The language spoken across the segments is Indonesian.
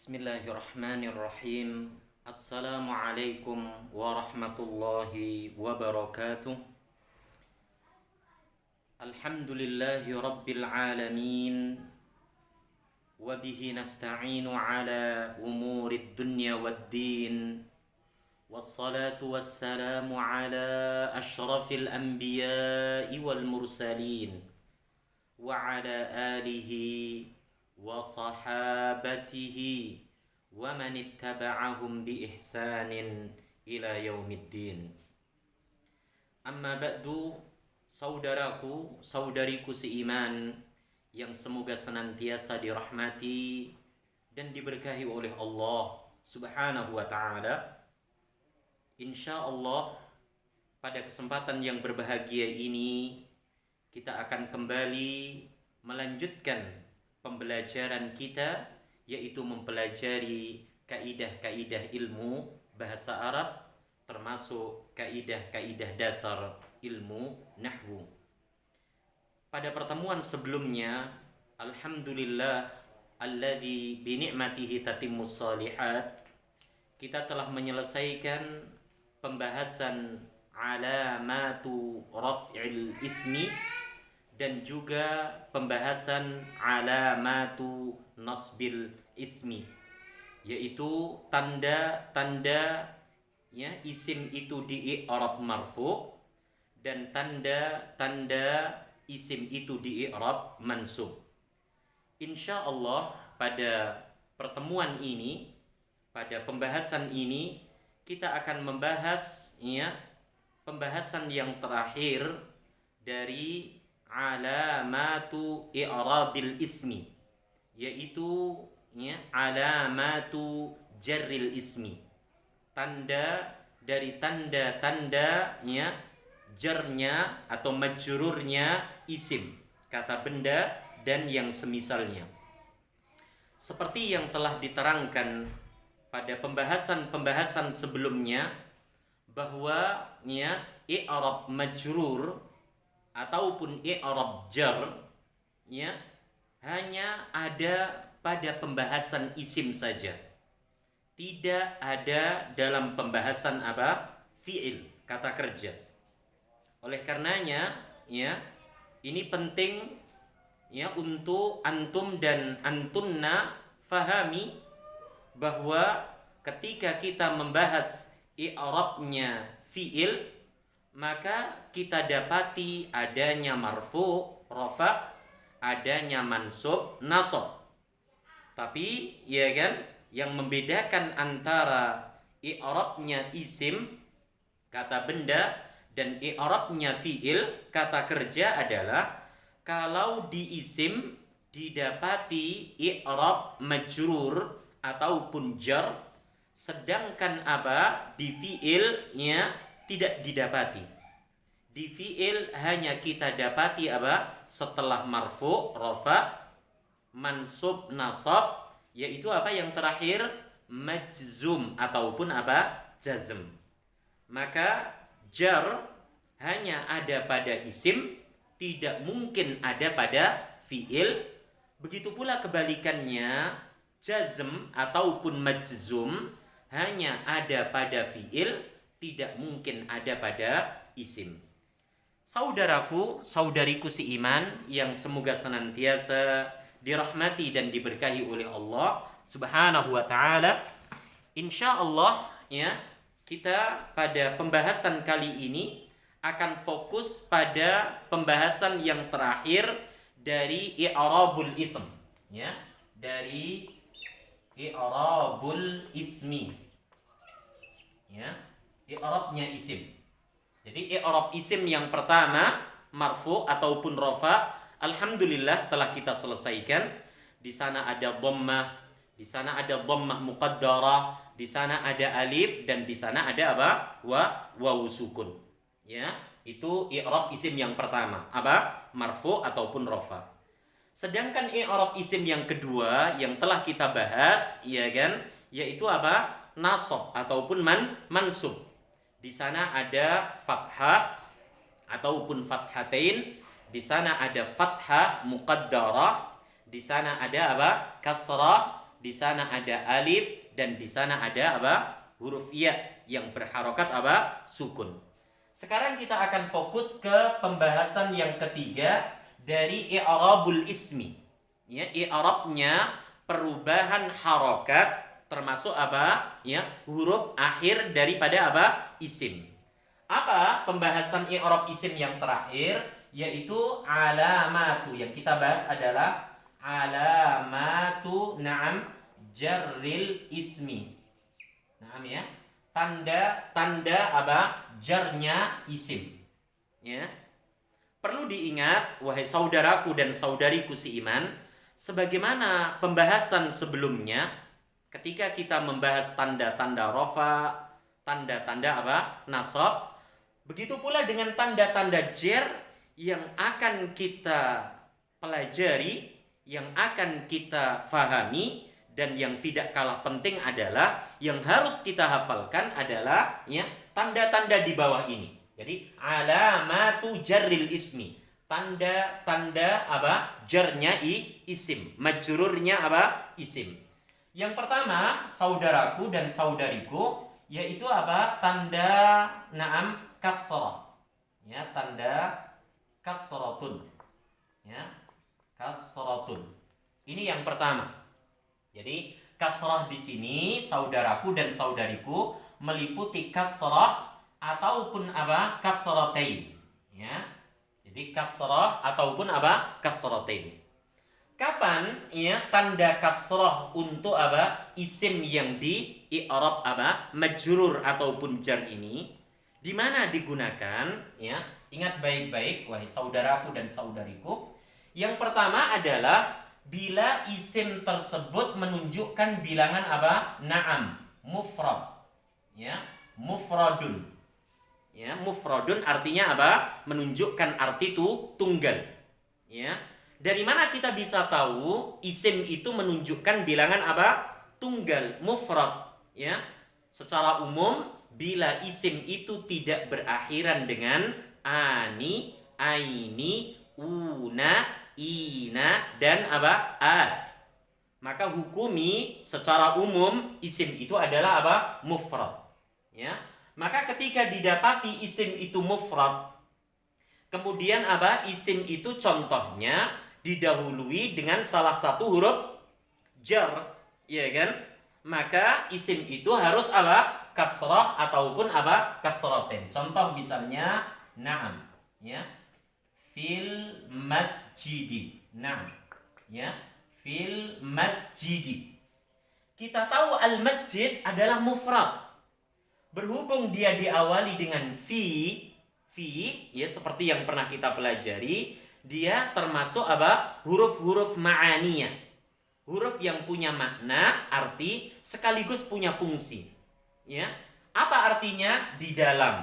Bismillahirrahmanirrahim. Assalamualaikum warahmatullahi wabarakatuh. Alhamdulillahi rabbil alamin. Wabihi nasta'inu ala umurid dunya waddin. Wassalatu wassalamu ala ashrafil anbiya'i wal mursalin. Wa ala alihi wa sahabatihi wa man ittaba'ahum bi ihsanin ila yaumiddin. Amma ba'du, saudaraku, saudariku seiman yang semoga senantiasa dirahmati dan diberkahi oleh Allah Subhanahu wa taala. Insyaallah pada kesempatan yang berbahagia ini kita akan kembali melanjutkan pembelajaran kita, yaitu mempelajari kaidah-kaidah ilmu bahasa Arab, termasuk kaidah-kaidah dasar ilmu nahwu. Pada pertemuan sebelumnya, alhamdulillah alladzi bi ni'matihi tatimmus shalihat, kita telah menyelesaikan pembahasan alamatu raf'il ismi dan juga pembahasan alamatu nasbil ismi, yaitu tanda-tanda ya isim itu di i'rab marfu dan tanda-tanda isim itu di i'rab mansub. Insyaallah pada pertemuan ini, pada pembahasan ini kita akan membahas pembahasan yang terakhir dari alamatu i'rabil ismi, yaitu alamatu jarril ismi, tanda dari tanda-tanda jarnya atau majrurnya isim, kata benda dan yang semisalnya. Seperti yang telah diterangkan pada pembahasan sebelumnya, bahwa i'rab majrur ataupun i'rab jar hanya ada pada pembahasan isim saja, tidak ada dalam pembahasan fi'il, kata kerja. Oleh karenanya ini penting untuk antum dan antunna fahami bahwa ketika kita membahas i'rabnya fi'il, maka kita dapati adanya marfu, rafa, adanya mansub, nasab. Tapi yang membedakan antara i'rabnya isim, kata benda, dan i'rabnya fi'il, kata kerja adalah kalau di isim didapati i'rab majrur ataupun jar, sedangkan di fi'il tidak didapati. Di fi'il hanya kita dapati setelah marfu, rafa, mansub, nasab, yaitu yang terakhir majzum ataupun jazm. Maka jar hanya ada pada isim, tidak mungkin ada pada fi'il. Begitu pula kebalikannya, jazm ataupun majzum hanya ada pada fi'il, tidak mungkin ada pada isim. Saudaraku, saudariku seiman yang semoga senantiasa dirahmati dan diberkahi oleh Allah Subhanahu wa taala. Insyaallah kita pada pembahasan kali ini akan fokus pada pembahasan yang terakhir dari i'rabul ism, dari i'rabul ismi, i'rabnya isim. Jadi i'rab isim yang pertama marfu ataupun rafa, alhamdulillah telah kita selesaikan. Di sana ada dhammah, di sana ada dhammah muqaddarah, di sana ada alif, dan di sana ada wawu sukun. Itu i'rab isim yang pertama, marfu ataupun rafa. Sedangkan i'rab isim yang kedua yang telah kita bahas, yaitu nasab ataupun mansub. Di sana ada fathah ataupun fathatain, di sana ada fathah muqaddarah, di sana ada kasrah di sana ada alif, dan di sana ada apa? Huruf ya yang berharokat apa? Sukun. Sekarang kita akan fokus ke pembahasan yang ketiga dari i'rabul ismi. Ya, i'rabnya perubahan harokat termasuk apa? Ya, huruf akhir daripada apa? Isim. Apa pembahasan i'rab isim yang terakhir? Yaitu alamatu. Yang kita bahas adalah alamatu jarril ismi. Naam ya. Tanda apa? Jarnya isim. Ya. Perlu diingat wahai saudaraku dan saudariku seiman, sebagaimana pembahasan sebelumnya ketika kita membahas tanda-tanda rofa, tanda-tanda apa? Nasab, begitu pula dengan tanda-tanda jar yang akan kita pelajari, yang akan kita fahami, dan yang tidak kalah penting adalah yang harus kita hafalkan adalah ya tanda-tanda di bawah ini. Jadi alamatu jarril ismi, tanda-tanda apa? Jarnya isim, majrurnya apa? Isim. Yang pertama, saudaraku dan saudariku, yaitu apa? Tanda naam kasrah. Ya, tanda kasratun. Ya, kasratun. Ini yang pertama. Jadi kasrah di sini saudaraku dan saudariku meliputi kasrah ataupun apa? Kasratain. Ya. Jadi kasrah ataupun apa? Kasratain. Kapan ya tanda kasrah untuk apa? Isim yang di i'rab apa? Majrur ataupun jar ini di mana digunakan? Ya. Ingat baik-baik wahai saudaraku dan saudariku. Yang pertama adalah bila isim tersebut menunjukkan bilangan apa? Naam, mufrad. Ya, mufradun. Ya, mufradun artinya apa? Menunjukkan arti itu tunggal. Ya. Dari mana kita bisa tahu isim itu menunjukkan bilangan apa? Tunggal, mufrad. Ya. Secara umum bila isim itu tidak berakhiran dengan ani, aini, una, ina, dan apa? At. Maka hukumi secara umum isim itu adalah apa? Mufrad. Ya. Maka ketika didapati isim itu mufrad, kemudian apa? Isim itu contohnya didahului dengan salah satu huruf jar, ya kan? Maka isim itu harus apa? Kasrah ataupun apa? Kasratain. Contoh misalnya na'am, ya. Fil masjidi. Nah, ya, fil masjidi. Kita tahu al masjid adalah mufrad. Berhubung dia diawali dengan fi, ya seperti yang pernah kita pelajari, dia termasuk apa? Huruf-huruf ma'aniyah. Huruf yang punya makna, arti sekaligus punya fungsi. Ya. Apa artinya? Di dalam.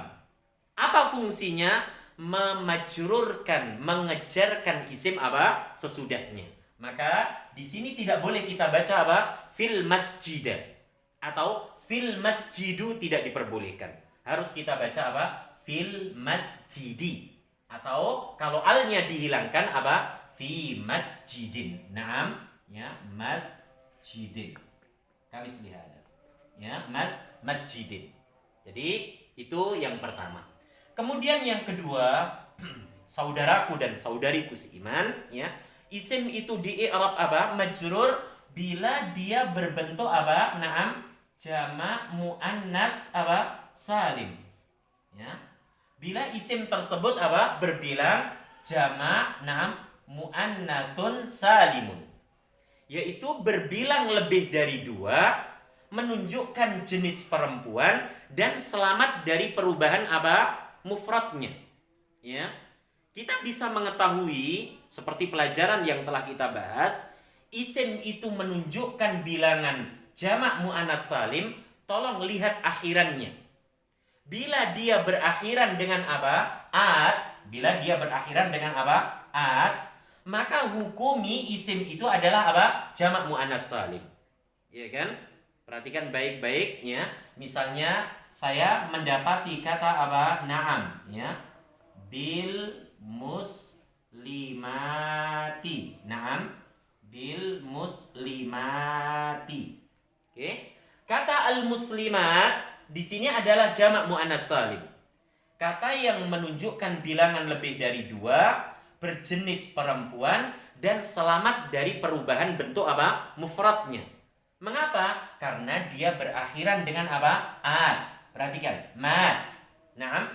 Apa fungsinya? Memajrurkan, mengejarkan isim apa? Sesudahnya. Maka di sini tidak boleh kita baca apa? Fil masjidah atau fil masjidu, tidak diperbolehkan. Harus kita baca apa? Fil masjidi. Atau kalau alnya dihilangkan apa? Fi masjidin. Naam, ya, masjidin. Kami lihat. Ya, masjidin. Jadi itu yang pertama. Kemudian yang kedua, saudaraku dan saudariku seiman, ya, isim itu di i'rab apa? Majrur bila dia berbentuk apa? Naam, jamak muannas apa? Salim. Ya. Bila isim tersebut apa? Berbilang jamak naam muannatsun salimun. Yaitu berbilang lebih dari 2, menunjukkan jenis perempuan dan selamat dari perubahan apa? Mufradnya. Ya. Kita bisa mengetahui seperti pelajaran yang telah kita bahas, isim itu menunjukkan bilangan jamak muannas salim, tolong lihat akhirannya. Bila dia berakhiran dengan apa? At, bila dia berakhiran dengan apa? At, maka hukumi isim itu adalah apa? Jamak muannas salim. Ya kan? Perhatikan baik-baik ya. Misalnya saya mendapati kata apa? Naam, ya. Bil muslimati. Naam, bil muslimati. Oke. Kata al-muslimat di sini adalah jamak muannats salim. Kata yang menunjukkan bilangan lebih dari 2, berjenis perempuan dan selamat dari perubahan bentuk apa? Mufradnya. Mengapa? Karena dia berakhiran dengan apa? At. Perhatikan, mat. Nah,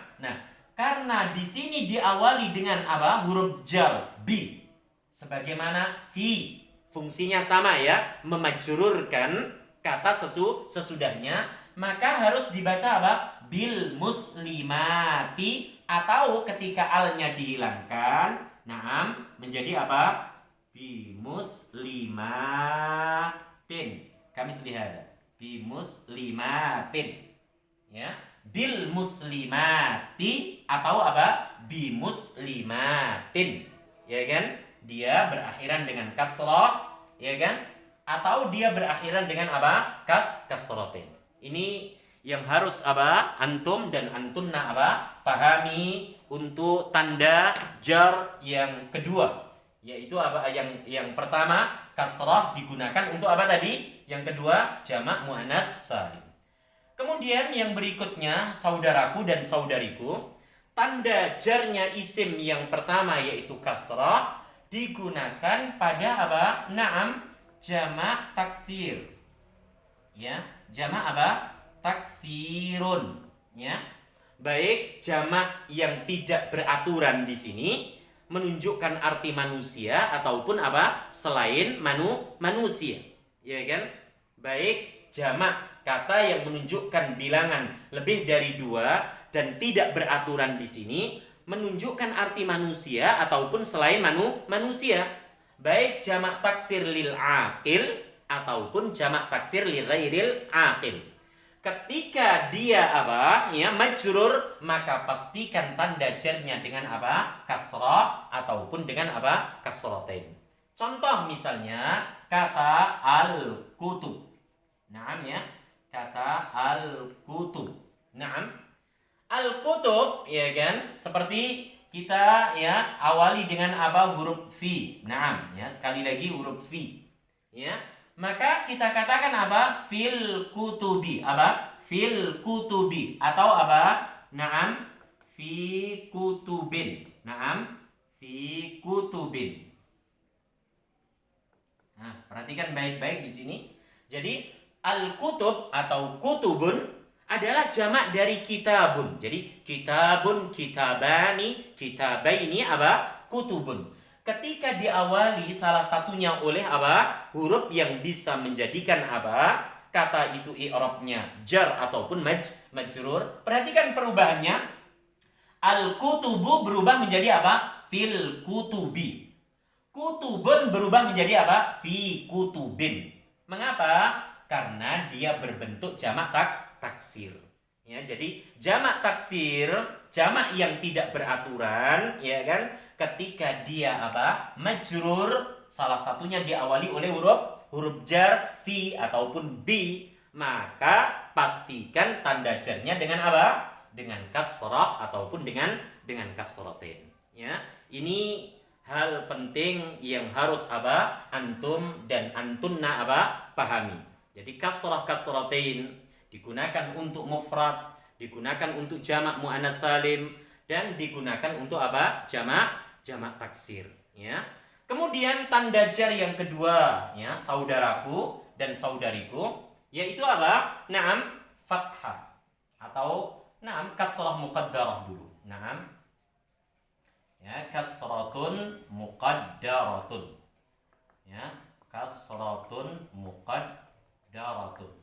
karena di sini diawali dengan apa? Huruf jar, bi. Sebagaimana fi. Fungsinya sama ya, memajrurkan kata sesudahnya, maka harus dibaca apa? Bil muslimati, atau ketika alnya dihilangkan, menjadi apa? Bi muslimatin. Kami lihat. Bi muslimatin. Ya, bil muslimati atau apa? Bi muslimatin. Ya kan? Dia berakhiran dengan kasrah, ya kan? Atau dia berakhiran dengan apa? Kasratin. Ini yang harus apa? Antum dan antunna apa? Pahami untuk tanda jar yang kedua. Yaitu apa? Yang pertama kasrah digunakan untuk apa tadi? Yang kedua jamak muannats salim. Kemudian yang berikutnya saudaraku dan saudariku, tanda jarnya isim yang pertama yaitu kasrah digunakan pada apa? Jamak taksir. Ya, jamak apa? Taksirun. Ya. Baik, jamak yang tidak beraturan di sini menunjukkan arti manusia ataupun apa? Selain manusia. Ya kan? Baik, jamak kata yang menunjukkan bilangan lebih dari 2 dan tidak beraturan di sini menunjukkan arti manusia ataupun selain manusia. Baik jamak taksir lil aqil ataupun jamak taksir li ghairil aqil. Ketika dia apa? Ya, majrur, maka pastikan tanda jarnya dengan apa? Kasrah ataupun dengan apa? Kasratain. Contoh misalnya kata al-kutub. Ya. Kata al-kutub. Al-kutub, ya kan? Seperti kita ya awali dengan apa? Huruf fi. Ya, sekali lagi huruf fi. Ya. Maka kita katakan apa? Fil kutubi. Apa? Fil kutubi atau apa? Fi kutubin. Fi kutubin. Nah, perhatikan baik-baik di sini. Jadi al-kutub atau kutubun adalah jamak dari kitabun. Jadi kitabun, kitabani, kitabaini apa? Kutubun. Ketika diawali salah satunya oleh apa? Huruf yang bisa menjadikan apa? Kata itu i'rabnya jar ataupun majrur. Perhatikan perubahannya. Al-kutubu berubah menjadi apa? Fil kutubi. Kutubun berubah menjadi apa? Fi kutubin. Mengapa? Karena dia berbentuk jamak taksir. Ya, jadi jamak taksir, jamak yang tidak beraturan, ya kan? Ketika dia apa? Majrur, salah satunya diawali oleh huruf jar fi ataupun bi, maka pastikan tanda jarnya dengan apa? Dengan kasrah ataupun dengan kasratain. Ya, ini hal penting yang harus apa? Antum dan antunna apa? Pahami. Jadi kasratain digunakan untuk mufrad, digunakan untuk jamak muannats salim, dan digunakan untuk apa? Jamak taksir, ya. Kemudian tanda jar yang kedua, ya, saudaraku dan saudariku, yaitu apa? Fathah atau kasrah muqaddarah dulu. Ya, kasratun muqaddaratun. Ya, kasratun muqaddaratun.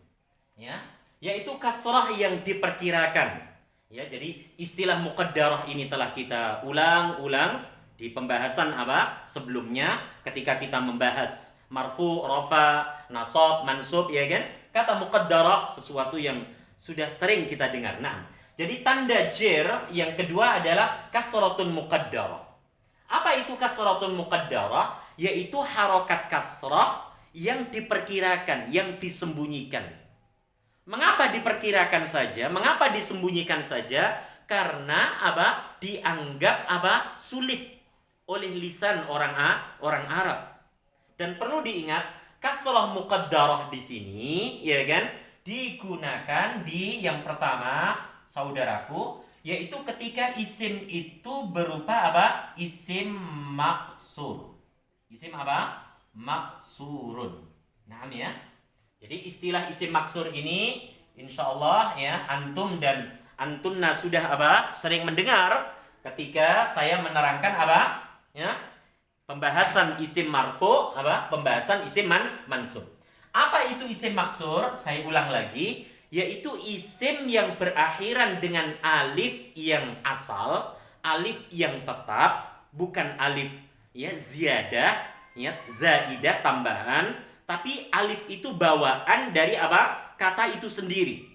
Ya, yaitu kasrah yang diperkirakan. Ya, jadi istilah muqaddarah ini telah kita ulang-ulang di pembahasan apa? Sebelumnya ketika kita membahas marfu, rafa, nasab, mansub, ya kan? Kata muqaddarah sesuatu yang sudah sering kita dengar. Jadi tanda jar yang kedua adalah kasratun muqaddarah. Apa itu kasratun muqaddarah? Yaitu harokat kasrah yang diperkirakan, yang disembunyikan. Mengapa diperkirakan saja? Mengapa disembunyikan saja? Karena apa? Dianggap apa? Sulit oleh lisan orang Arab. Dan perlu perlu diingat kasroh muqaddarah di sini, ya kan, digunakan di yang pertama, saudaraku, yaitu ketika isim itu berupa apa? Isim maksur. Isim apa? Maksurun. Nah, ya. Jadi istilah isim maksur ini insya Allah ya antum dan antunna sudah apa? Sering mendengar ketika saya menerangkan apa? Ya. Pembahasan isim marfu, apa? Pembahasan isim mansub. Apa itu isim maksur? Saya ulang lagi, yaitu isim yang berakhiran dengan alif yang asal, alif yang tetap, bukan alif ya ziyadah, ya zaidah tambahan, tapi alif itu bawaan dari apa? Kata itu sendiri.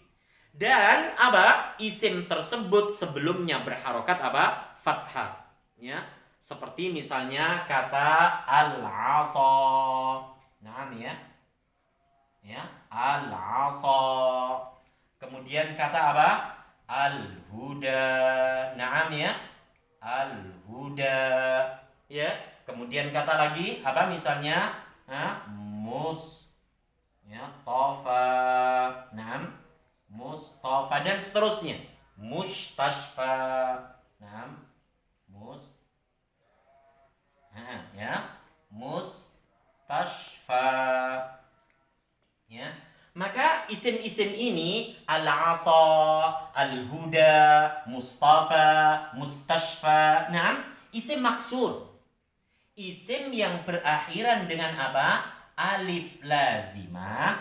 Dan apa? Isim tersebut sebelumnya berharokat apa? Fathah. Ya. Seperti misalnya kata al-'asa. Nah, ya. Ya, al-'asa. Kemudian kata apa? Al-huda. Naam ya. Al-huda. Ya. Kemudian kata lagi apa misalnya? Mus. Ya, tofa. Naam. Mustafa dan seterusnya. Mustashfa. Naam. Ya. Mustashfa. Ya. Maka isim-isim ini al-'asa, al-huda, mustafa, mustashfa. Nah, isim maksur. Isim yang berakhiran dengan apa? Alif lazimah.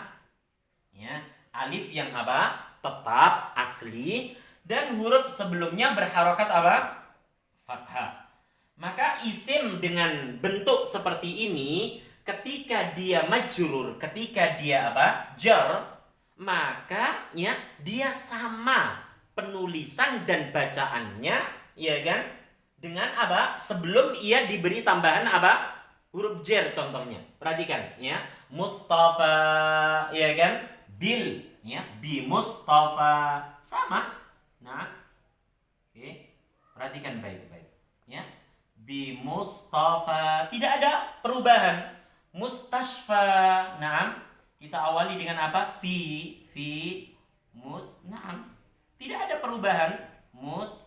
Ya, alif yang apa? Tetap asli dan huruf sebelumnya berharokat apa? Fathah. Maka isim dengan bentuk seperti ini ketika dia majrur, ketika dia apa? Jar, maka ya dia sama penulisan dan bacaannya, ya kan? Dengan apa? Sebelum ia diberi tambahan apa? Huruf jar contohnya. Perhatikan ya. Mustafa, ya kan? Bil, ya, bi Mustafa sama. Nah, oke. Perhatikan baik-baik, ya. Bi Mustafa tidak ada perubahan. Mustashfa, naam, kita awali dengan apa? Fi naam, tidak ada perubahan. Mustashfa.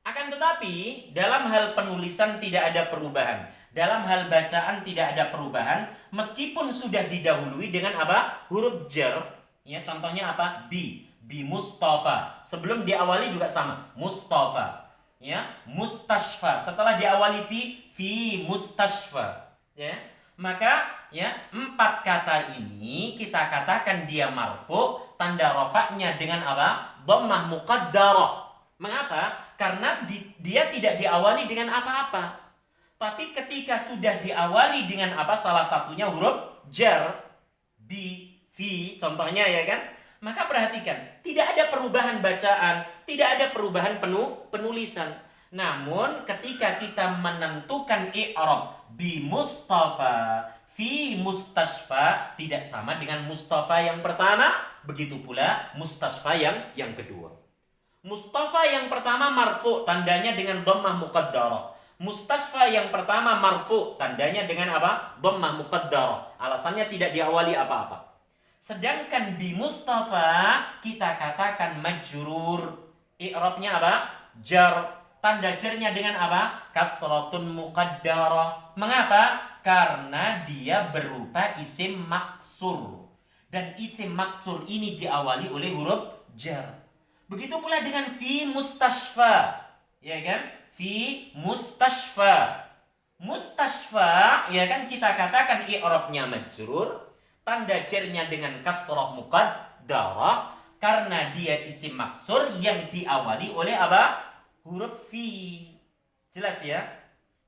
Akan tetapi dalam hal penulisan tidak ada perubahan, dalam hal bacaan tidak ada perubahan, meskipun sudah didahului dengan apa? Huruf jar. Ya, contohnya apa? Bi Mustafa. Sebelum diawali juga sama, Mustafa. Ya, mustashfa. Setelah diawali fi mustashfa. Ya, maka ya 4 kata ini kita katakan dia marfu, tanda rafa'nya dengan apa? Dhammah muqaddarah. Mengapa? Karena dia tidak diawali dengan apa-apa. Tapi ketika sudah diawali dengan apa? Salah satunya huruf jar, bi, fi, contohnya ya kan? Maka perhatikan, tidak ada perubahan bacaan, tidak ada perubahan penulisan. Namun ketika kita menentukan i'rab bi Mustafa, fi Mustashfa tidak sama dengan Mustafa yang pertama, begitu pula Mustashfa yang kedua. Mustafa yang pertama marfu, tandanya dengan dhammah muqaddarah. Mustashfa yang pertama marfu, tandanya dengan apa? Dhammah muqaddarah. Alasannya tidak diawali apa-apa. Sedangkan bi Mustafa kita katakan majrur. I'rabnya apa? Jar. Tanda jarnya dengan apa? Kasratun muqaddarah. Mengapa? Karena dia berupa isim maksur. Dan isim maksur ini diawali oleh huruf jar. Begitu pula dengan fi mustashfa. Ya kan? Fi mustashfa. Mustashfa, ya kan kita katakan i'rabnya majrur. Tanda jarnya dengan kasrah muqaddarah karena dia isim maksur yang diawali oleh apa? Huruf fi. Jelas ya?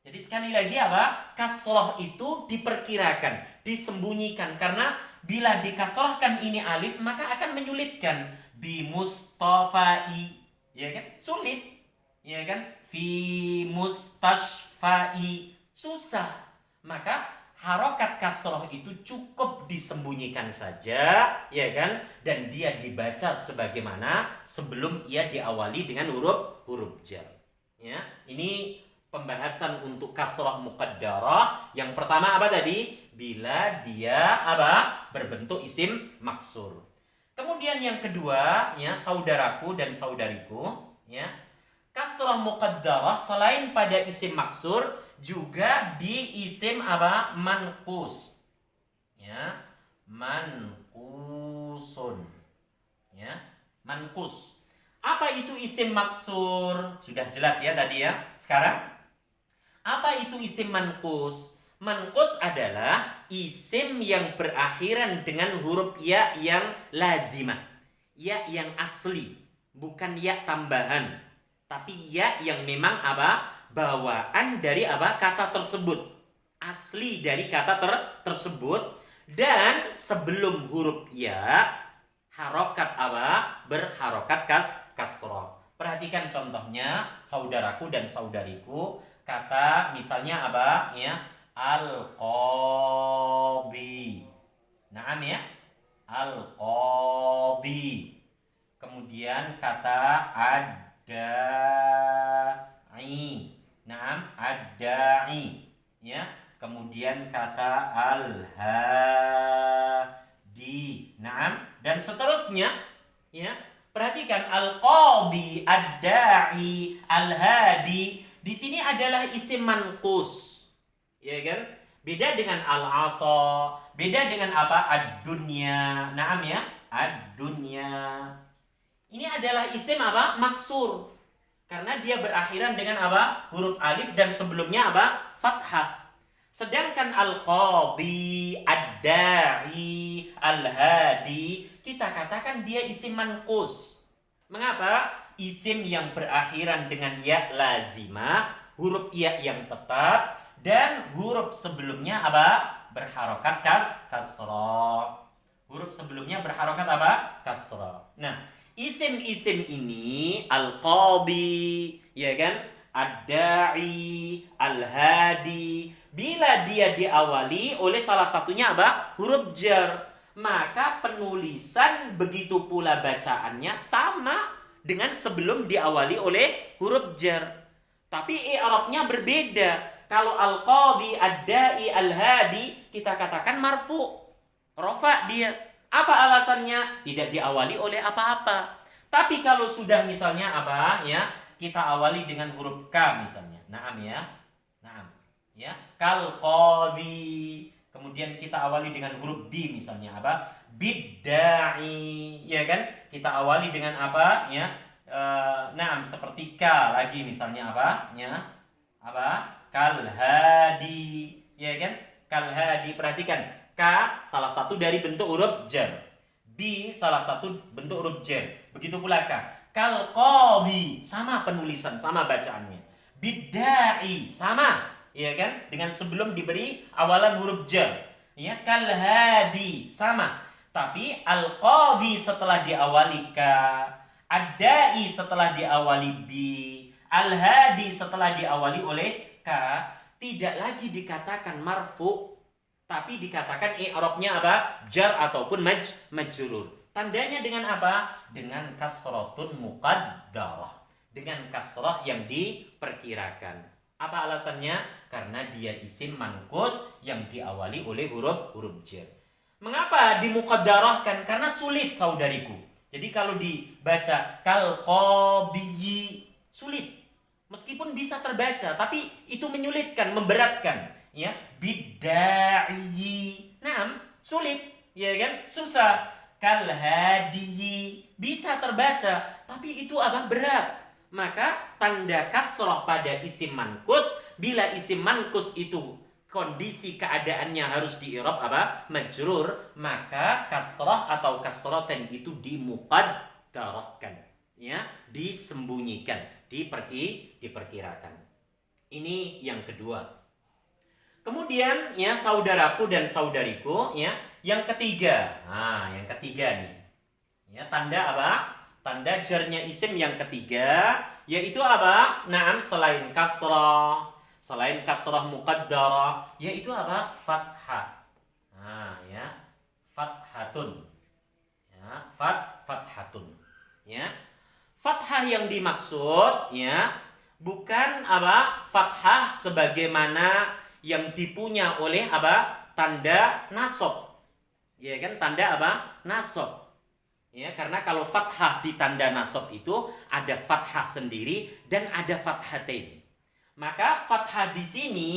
Jadi sekali lagi apa? Kasrah itu diperkirakan, disembunyikan karena bila dikasrahkan ini alif maka akan menyulitkan. Bi mustafai, ya kan? Sulit. Ya kan? Fi mustashfai, susah. Maka harokat kasroh itu cukup disembunyikan saja, ya kan? Dan dia dibaca sebagaimana sebelum ia diawali dengan huruf jar. Ya, ini Pembahasan untuk kasrah muqaddarah yang pertama apa tadi? Bila dia apa? Berbentuk isim maksur. Kemudian yang kedua, ya saudaraku dan saudariku, ya kasrah muqaddarah selain pada isim maksur juga di isim apa? Manqus. Ya, manqusun. Ya, manqus. Apa itu isim maksur? Sudah jelas ya tadi ya. Sekarang apa itu isim manqus? Manqus adalah isim yang berakhiran dengan huruf ya yang lazimah. Ya yang asli, bukan ya tambahan. Tapi ya yang memang apa? Bawaan dari apa? Kata tersebut. Asli dari kata tersebut. Dan sebelum huruf ya, harokat apa? Berharokat kasroh. Perhatikan contohnya, saudaraku dan saudariku. Kata misalnya apa? Ya, al-qadhi. Naam ya, al-qadhi. Kemudian kata ad-da'i. Naam, ad-da'i. Ya. Kemudian kata al-hadi. Naam, dan seterusnya. Ya. Perhatikan al-qadhi, ad-da'i, al-hadi. Di sini adalah isim manqus. Ya kan? Beda dengan al-asa, beda dengan apa? Ad-dunya. Naam ya? Ad-dunya. Ini adalah isim apa? Maksur. Karena dia berakhiran dengan apa? Huruf alif dan sebelumnya apa? Fathah. Sedangkan al-qadhi, ad-da'i, al-hadi, kita katakan dia isim manqus. Mengapa? Isim yang berakhiran dengan ya lazimah, huruf ya yang tetap, dan huruf sebelumnya apa? Berharokat kasroh. Huruf sebelumnya berharokat apa? Kasroh. Nah, isim-isim ini al-qadhi, ya kan? Ad-da'i, al-hadi, bila dia diawali oleh salah satunya apa? Huruf jar, maka penulisan begitu pula bacaannya sama dengan sebelum diawali oleh huruf jar. Tapi i'rabnya berbeda. Kalau al-qadhi, ad-da'i, al-hadi kita katakan marfu, rafa dia. Apa alasannya? Tidak diawali oleh apa-apa. Tapi kalau sudah misalnya apa ya, kita awali dengan huruf K misalnya. Naam ya. Naam. Ya, kal qadhi. Kemudian kita awali dengan huruf B misalnya apa? Bidda'i, ya kan? Kita awali dengan apa? Ya, naam seperti K lagi misalnya apa? Ya, apa? Kal hadi, ya kan? Kal hadi. Perhatikan, K salah satu dari bentuk huruf jar, B salah satu bentuk huruf jar. Begitu pula K. Kal qadhi, sama penulisan, sama bacaannya. Bidda'i, sama, ya kan? Dengan sebelum diberi awalan huruf jar. Ya, kal hadi, sama. Tapi al-qadhi setelah diawali K, ad-da'i setelah diawali B, al-hadi setelah diawali oleh K, tidak lagi dikatakan marfu, tapi dikatakan i'rabnya apa? Jar ataupun majrur. Tandanya dengan apa? Dengan kasratun muqaddarah. Dengan kasrah yang diperkirakan. Apa alasannya? Karena dia isim manqus yang diawali oleh huruf jar. Mengapa dimuqaddarahkan? Karena sulit, saudariku. Jadi kalau dibaca kal qadhi, sulit. Meskipun bisa terbaca, tapi itu menyulitkan, memberatkan. Ya, bidda'i. Nah, sulit, ya kan? Susah. Kal hadi, bisa terbaca, tapi itu apa? Berat. Maka tanda kasrah pada isim manqus, bila isim manqus itu kondisi keadaannya harus di-i'rab apa? Majrur, maka kasrah atau kasratan itu dimuqaddarahkan, ya, disembunyikan, diperkirakan. Ini yang kedua. Kemudian ya saudaraku dan saudariku, ya, yang ketiga. Nah, yang ketiga nih. Ya, tanda apa? Tanda jarnya isim yang ketiga yaitu apa? Naam, selain kasrah muqaddarah, yaitu apa? Fathah. Nah, ya. Fathatun. Ya, fathatun. Ya. Fathah yang dimaksud, ya, Bukan fathah sebagaimana yang dipunya oleh tanda nasab. Ya kan, tanda nasab. Ya, karena kalau fathah di tanda nasab itu ada fathah sendiri dan ada fathatain. Maka fathah di sini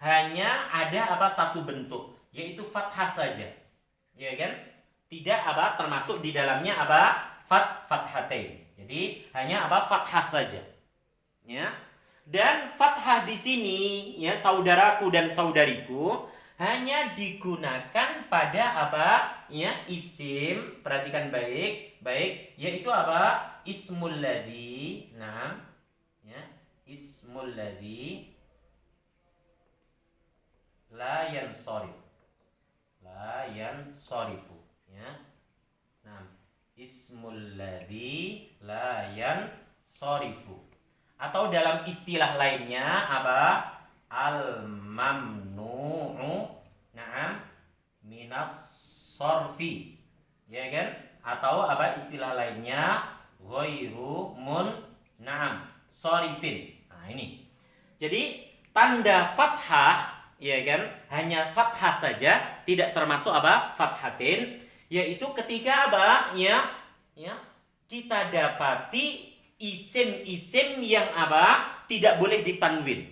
hanya ada satu bentuk, yaitu fathah saja. Ya kan? Tidak termasuk di dalamnya fathatain. Jadi hanya fathah saja. Ya. Dan fathah di sini, ya saudaraku dan saudariku, hanya digunakan pada ya isim. Perhatikan baik, yaitu ismul ladzi. Nah, ya, ismul ladzi la yansarifu, ya. Nah, ismul ladzi la yansarifu. Atau dalam istilah lainnya al-mamnu'u minas sorfi, ya kan? Atau istilah lainnya ghairu sorifin. Nah, ini. Jadi tanda fathah, ya kan? Hanya fathah saja, tidak termasuk fathatin, yaitu ketika ya kita dapati isim-isim yang tidak boleh ditanwin.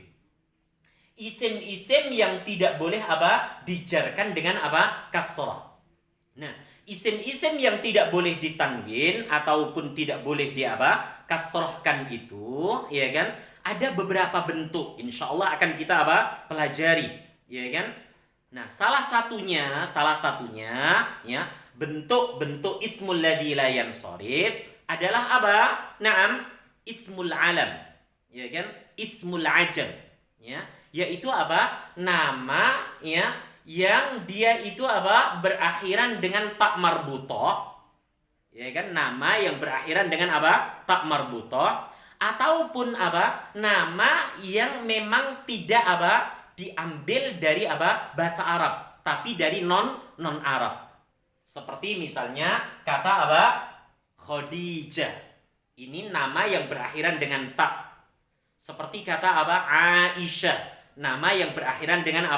Isim-isim yang tidak boleh dijarkan dengan kasrah. Nah, isim-isim yang tidak boleh ditanwin ataupun tidak boleh kasrahkan itu, ya kan? Ada beberapa bentuk. Insyaallah akan kita pelajari, ya kan? Nah, salah satunya ya, bentuk-bentuk ismul ladzi la yansharif adalah ismul alam, ya kan? Ismul ajam, ya, yaitu nama ya yang dia itu berakhiran dengan tak marbutah, ya kan? Nama yang berakhiran dengan tak marbutah, ataupun nama yang memang tidak diambil dari bahasa Arab, tapi dari non Arab. Seperti misalnya kata Khadijah, ini nama yang berakhiran dengan ta. Seperti kata Aisyah, nama yang berakhiran dengan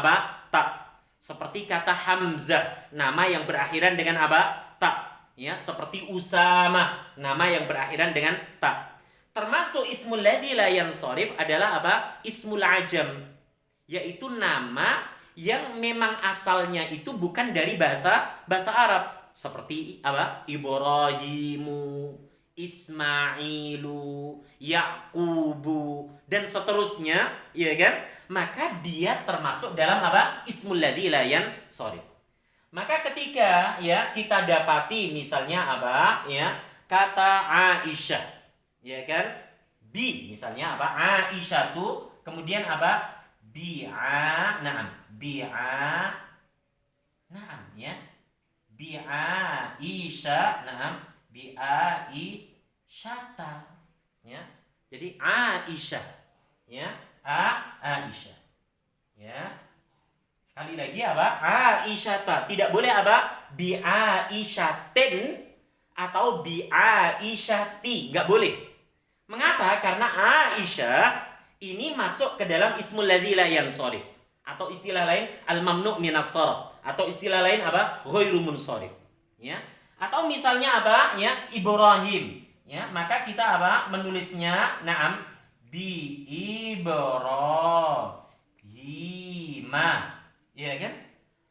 ta. Seperti kata Hamzah, nama yang berakhiran dengan ta. Ya, seperti Usamah, nama yang berakhiran dengan ta. Termasuk ismul ladzi la yansharif adalah ismul ajam, yaitu nama yang memang asalnya itu bukan dari bahasa Arab. Seperti Ibrahimu, Ismailu, Yaqubu, dan seterusnya, ya kan? Maka dia termasuk dalam ismul ladzi la yansharif. Maka ketika ya kita dapati misalnya ya kata Aisyah, ya kan? Misalnya Aisyah tuh, kemudian bi'a, ya. Bi'aisyah, bi'aisyata, ya. Jadi Aisyah, ya, Aisyah, ya. Sekali lagi Aisyata, tidak boleh bi'aisyatin atau bi'aisyati, nggak boleh. Mengapa? Karena Aisyah ini masuk ke dalam ismul ladzi la yansharif, atau istilah lain al-mamnu' minas sarf, atau istilah lain ghairu munsharif, ya. Atau misalnya ya Ibrahim, ya, maka kita menulisnya bi Ibrahima, ya kan?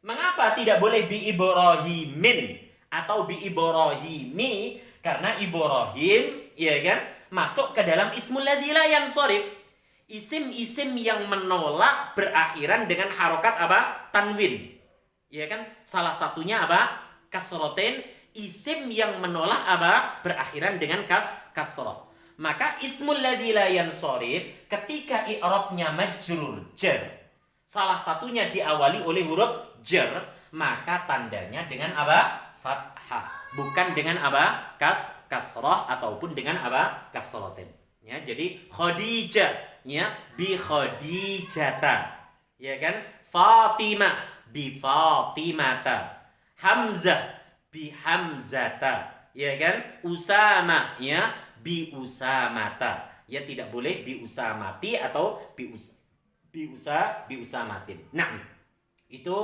Mengapa tidak boleh bi Ibrahimin atau bi Ibrahimi? Karena Ibrahim, ya kan, masuk ke dalam ismul ladzi la yansharif. Isim-isim yang menolak berakhiran dengan harokat tanwin, ya kan? Salah satunya kasroten, isim yang menolak berakhiran dengan kasroh. Maka ismul ladzi la yansharif ketika i'rabnya majrur jar, salah satunya diawali oleh huruf jar, maka tandanya dengan fathah, bukan dengan kasroh ataupun dengan kasroten. Ya, jadi Khadijah, ya, bi Khadijata, ya kan? Fatimah bi Fatimata, Hamzah bi Hamzata, ya kan? Usamah, ya, bi Usamata. Ya, tidak boleh biusamati atau biusamatin. Nah, itu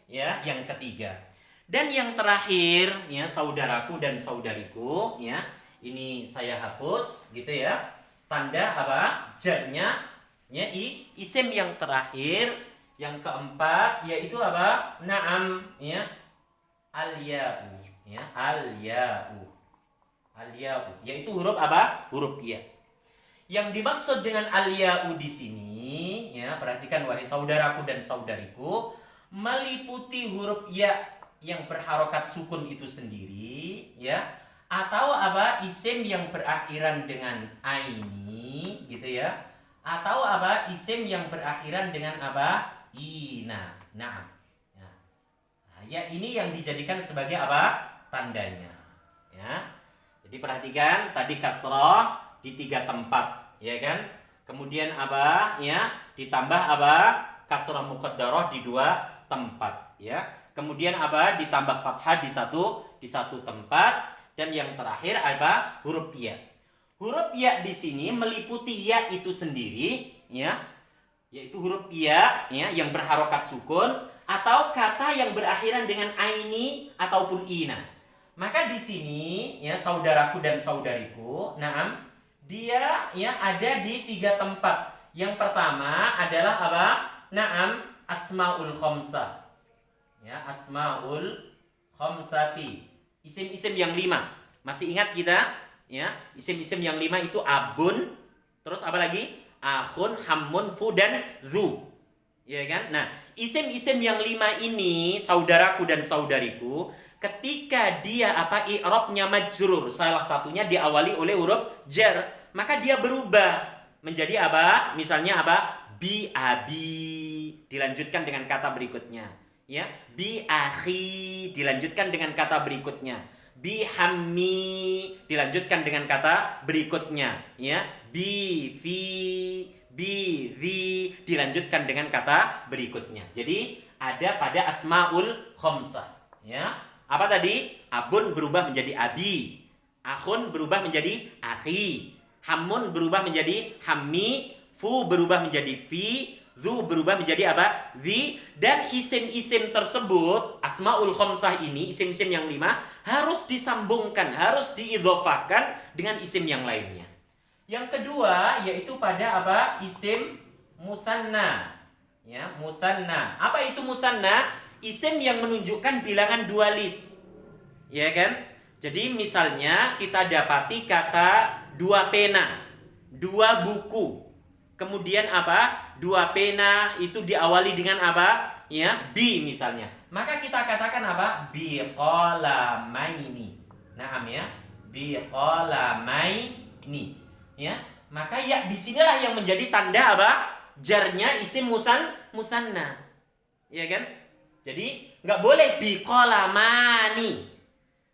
ya yang ketiga. Dan yang terakhir ya saudaraku dan saudariku ya, ini saya hapus gitu ya. Tanda apa? Jarnya ya isim yang terakhir, yang keempat yaitu apa? Naam ya. Al-ya'u ya, al-ya'u. Al-ya'u yaitu huruf apa? Huruf ya. Yang dimaksud dengan al-ya'u di sini ya, perhatikan wahai saudaraku dan saudariku, meliputi huruf ya yang berharokat sukun itu sendiri ya, atau apa? Isim yang berakhiran dengan aini gitu ya, atau apa? Isim yang berakhiran dengan apa? Ina. Nah, ya ini yang dijadikan sebagai apa? Tandanya ya. Jadi perhatikan tadi kasroh di 3 tempat ya kan, kemudian apa ya ditambah apa kasrah muqaddarah di 2 tempat ya, kemudian apa ditambah fathah di satu tempat, dan yang terakhir apa huruf ya. Huruf ya di sini meliputi ya itu sendiri ya, yaitu huruf ya yang berharokat sukun atau kata yang berakhiran dengan aini ataupun ina. Maka di sini ya saudaraku dan saudariku, naam, dia ya ada di 3 tempat. Yang pertama adalah apa? Naam, asmaul khamsah. Ya, asmaul khamsati. Isim-isim yang 5. Masih ingat kita? Ya, isim-isim yang 5 itu abun, terus apa lagi? Akhun, hammun, fu dan zu. Ya kan? Nah, isim-isim yang 5 ini saudaraku dan saudariku, ketika dia apa i'rabnya majrur, salah satunya diawali oleh huruf jar, maka dia berubah menjadi apa? Misalnya apa? Bi abi dilanjutkan dengan kata berikutnya, ya. Bi akhi dilanjutkan dengan kata berikutnya. Bi hammi dilanjutkan dengan kata berikutnya, ya. Bi fi bi zi dilanjutkan dengan kata berikutnya. Jadi ada pada asmaul khamsah, ya. Apa tadi? Abun berubah menjadi abi, akhun berubah menjadi akhi, hammun berubah menjadi hammi, fu berubah menjadi fi, zu berubah menjadi apa? Zi. Dan isim-isim tersebut, asmaul khamsah ini, isim-isim yang 5 harus disambungkan, harus diidhofahkan dengan isim yang lainnya. Yang kedua yaitu pada apa? Isim musanna. Ya, musanna. Apa itu musanna? Isim yang menunjukkan bilangan dualis. Ya kan? Jadi misalnya kita dapati kata 2 pena, 2 buku. Kemudian apa? 2 pena itu diawali dengan apa? Ya, bi misalnya. Maka kita katakan apa? Bi qalamaini. Naam ya. Bi qalamaini. Ya. Maka ya disinilah yang menjadi tanda apa? Jarnya isim musanna. Ya kan? Jadi nggak boleh bi qalamani,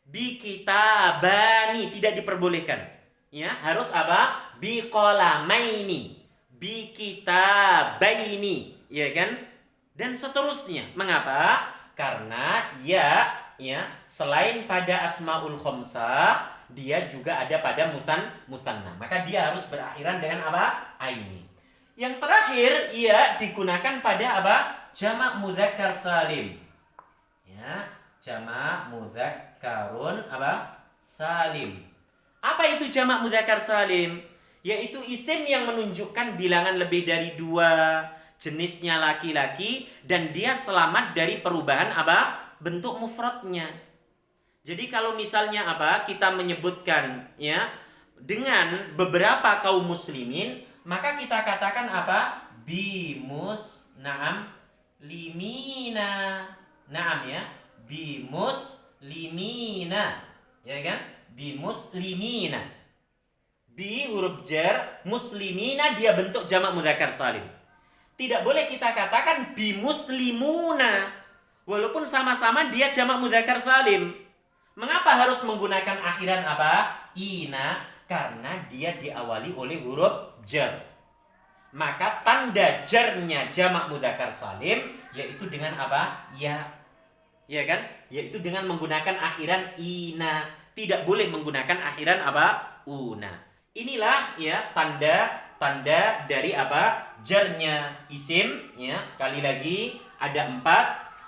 bi kitabani, tidak diperbolehkan. Ya, harus apa? Bi qalamaini, bi kitabaini, ya kan? Dan seterusnya. Mengapa? Karena ya selain pada asmaul khamsah, dia juga ada pada musanna. Maka dia harus berakhiran dengan apa? Aini. Yang terakhir, ia digunakan pada apa? Jamak mudzakkar salim. Ya, jamak mudzakkarun apa? Salim. Apa itu jamak mudzakkar salim? Yaitu isim yang menunjukkan bilangan lebih dari 2, jenisnya laki-laki, dan dia selamat dari perubahan apa? Bentuk mufradnya. Jadi kalau misalnya apa? Kita menyebutkan ya dengan beberapa kaum muslimin, maka kita katakan apa? Bimus naam limina. Naam ya. Bimuslimina. Ya kan? Bimuslimina. Bi huruf jar, muslimina dia bentuk jamak mudzakkar salim. Tidak boleh kita katakan bimuslimuna walaupun sama-sama dia jamak mudzakkar salim. Mengapa harus menggunakan akhiran apa? Ina, karena dia diawali oleh huruf jar. Maka tanda jarnya jamak mudzakkar salim yaitu dengan apa? Ya. Ya kan? Yaitu dengan menggunakan akhiran ina. Tidak boleh menggunakan akhiran apa? Una. Inilah ya tanda-tanda dari apa? Jarnya isim ya. Sekali lagi ada 4,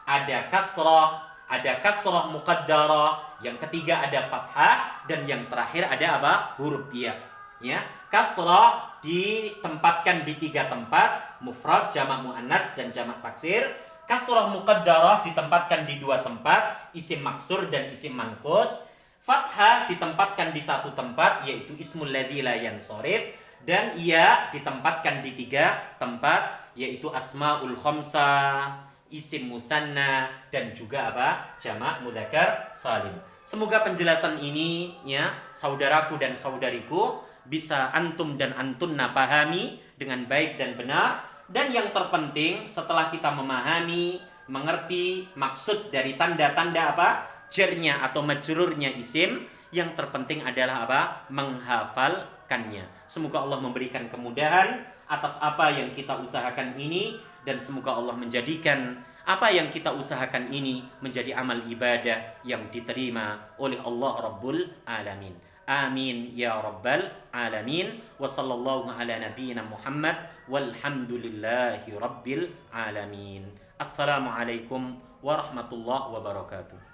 ada kasrah muqaddarah, yang ketiga ada fathah, dan yang terakhir ada apa? Huruf ya. Ya, kasrah ditempatkan di 3 tempat, mufrad, jamak muannas dan jamak taksir. Kasrah muqaddarah ditempatkan di 2 tempat, isim maksur dan isim manqus. Fathah ditempatkan di 1 tempat, yaitu ismul ladzi la yansharif, dan ia ditempatkan di 3 tempat, yaitu asmaul khamsah, isim musanna, dan juga apa? Jamak mudzakkar salim. Semoga penjelasan ini ya, saudaraku dan saudariku, bisa antum dan antunna pahami dengan baik dan benar. Dan yang terpenting setelah kita memahami, mengerti maksud dari tanda-tanda apa? Jarnya atau majrurnya isim, yang terpenting adalah apa? Menghafalkannya. Semoga Allah memberikan kemudahan atas apa yang kita usahakan ini, dan semoga Allah menjadikan apa yang kita usahakan ini menjadi amal ibadah yang diterima oleh Allah Rabbul Alamin. Amin ya rabbal alamin. Wa sallallahu ala nabiyyina Muhammad walhamdulillahi rabbil alamin. Assalamualaikum warahmatullahi wabarakatuh.